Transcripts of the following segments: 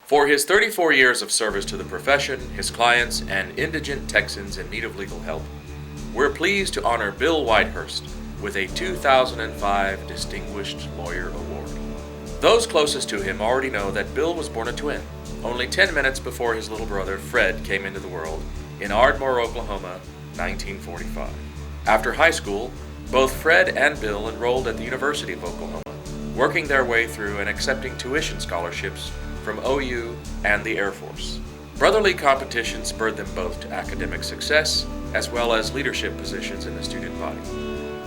For his 34 years of service to the profession, his clients, and indigent Texans in need of legal help, we're pleased to honor Bill Whitehurst with a 2005 Distinguished Lawyer Award. Those closest to him already know that Bill was born a twin, only 10 minutes before his little brother Fred came into the world in Ardmore, Oklahoma, 1945. After high school, both Fred and Bill enrolled at the University of Oklahoma, working their way through and accepting tuition scholarships from OU and the Air Force. Brotherly competition spurred them both to academic success, as well as leadership positions in the student body.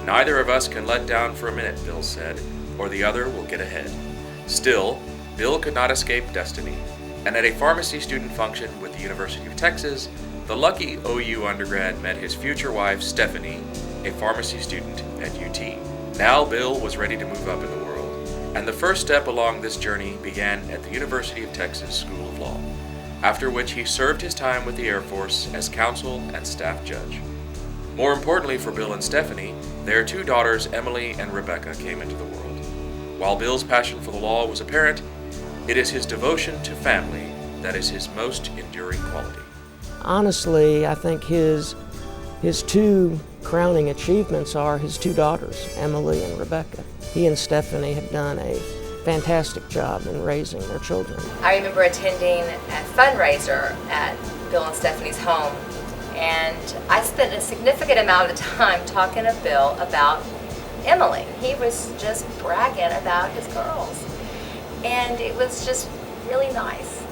"Neither of us can let down for a minute," Bill said, "or the other will get ahead." Still, Bill could not escape destiny, and at a pharmacy student function with the University of Texas, the lucky OU undergrad met his future wife, Stephanie, a pharmacy student at UT. Now Bill was ready to move up in the world, and the first step along this journey began at the University of Texas School of Law, after which he served his time with the Air Force as counsel and staff judge. More importantly for Bill and Stephanie, their two daughters, Emily and Rebecca, came into the world. While Bill's passion for the law was apparent, it is his devotion to family that is his most enduring quality. Honestly, I think his two crowning achievements are his two daughters, Emily and Rebecca. He and Stephanie have done a fantastic job in raising their children. I remember attending a fundraiser at Bill and Stephanie's home, and I spent a significant amount of time talking to Bill about Emily. He was just bragging about his girls, and it was just really nice.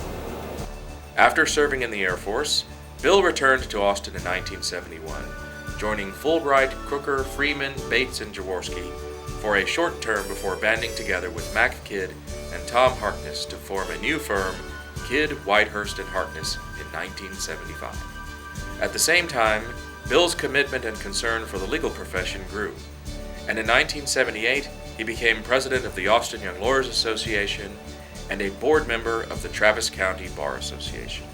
After serving in the Air Force, Bill returned to Austin in 1971, joining Fulbright, Crooker, Freeman, Bates, and Jaworski for a short term before banding together with Mac Kidd and Tom Harkness to form a new firm, Kidd, Whitehurst, and Harkness, in 1975. At the same time, Bill's commitment and concern for the legal profession grew, and in 1978 he became president of the Austin Young Lawyers Association and a board member of the Travis County Bar Association.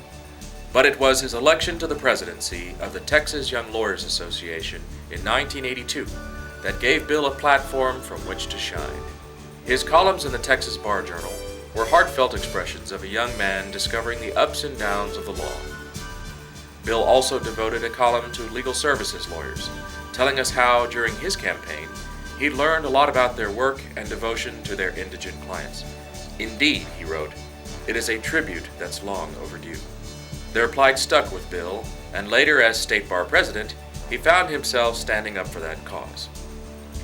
But it was his election to the presidency of the Texas Young Lawyers Association in 1982 that gave Bill a platform from which to shine. His columns in the Texas Bar Journal were heartfelt expressions of a young man discovering the ups and downs of the law. Bill also devoted a column to legal services lawyers, telling us how, during his campaign, he learned a lot about their work and devotion to their indigent clients. "Indeed," he wrote, "it is a tribute that's long overdue." Their plight stuck with Bill, and later as State Bar President, he found himself standing up for that cause.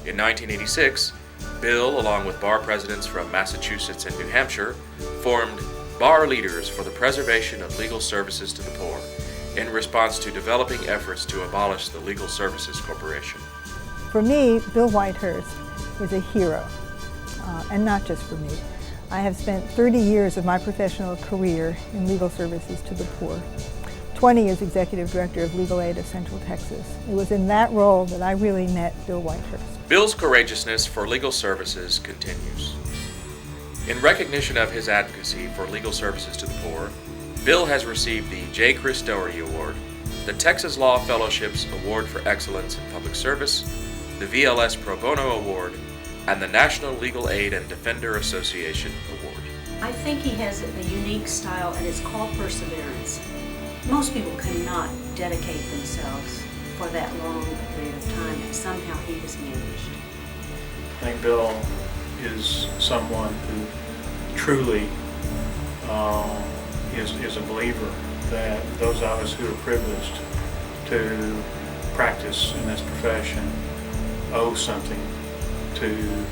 In 1986, Bill, along with bar presidents from Massachusetts and New Hampshire, formed Bar Leaders for the Preservation of Legal Services to the Poor, in response to developing efforts to abolish the Legal Services Corporation. For me, Bill Whitehurst is a hero, and not just for me. I have spent 30 years of my professional career in legal services to the poor, 20 as Executive Director of Legal Aid of Central Texas. It was in that role that I really met Bill Whitehurst. Bill's courageousness for legal services continues. In recognition of his advocacy for legal services to the poor, Bill has received the J. Chris Doherty Award, the Texas Law Fellowship's Award for Excellence in Public Service, the VLS Pro Bono Award, and the National Legal Aid and Defender Association Award. I think he has a unique style, and it's called perseverance. Most people cannot dedicate themselves for that long period of time, and somehow he has managed. I think Bill is someone who truly is a believer that those of us who are privileged to practice in this profession owe something to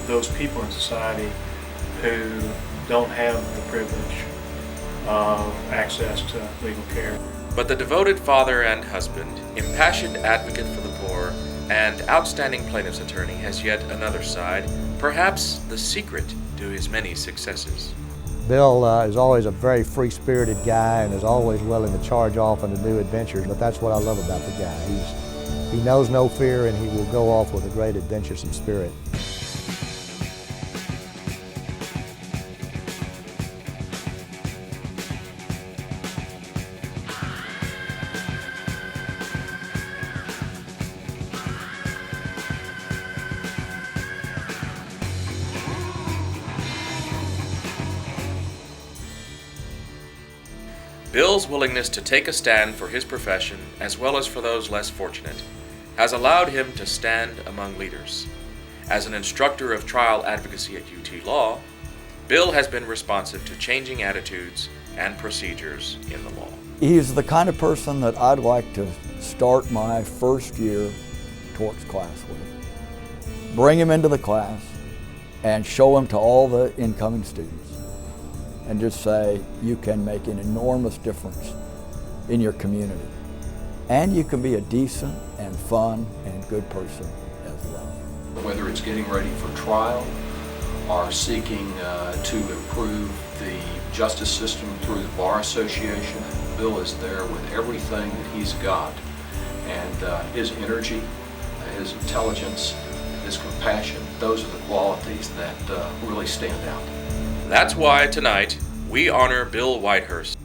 those people in society who don't have the privilege of access to legal care. But the devoted father and husband, impassioned advocate for the poor, and outstanding plaintiff's attorney has yet another side, perhaps the secret to his many successes. Bill is always a very free-spirited guy and is always willing to charge off into new adventures, but that's what I love about the guy. He knows no fear, and he will go off with a great adventuresome spirit. Bill's willingness to take a stand for his profession, as well as for those less fortunate, has allowed him to stand among leaders. As an instructor of trial advocacy at UT Law, Bill has been responsive to changing attitudes and procedures in the law. He's the kind of person that I'd like to start my first year torts class with. Bring him into the class and show him to all the incoming students and just say, you can make an enormous difference in your community. And you can be a decent and fun and good person as well. Whether it's getting ready for trial or seeking to improve the justice system through the Bar Association, Bill is there with everything that he's got. And his energy, his intelligence, his compassion, those are the qualities that really stand out. That's why tonight we honor Bill Whitehurst.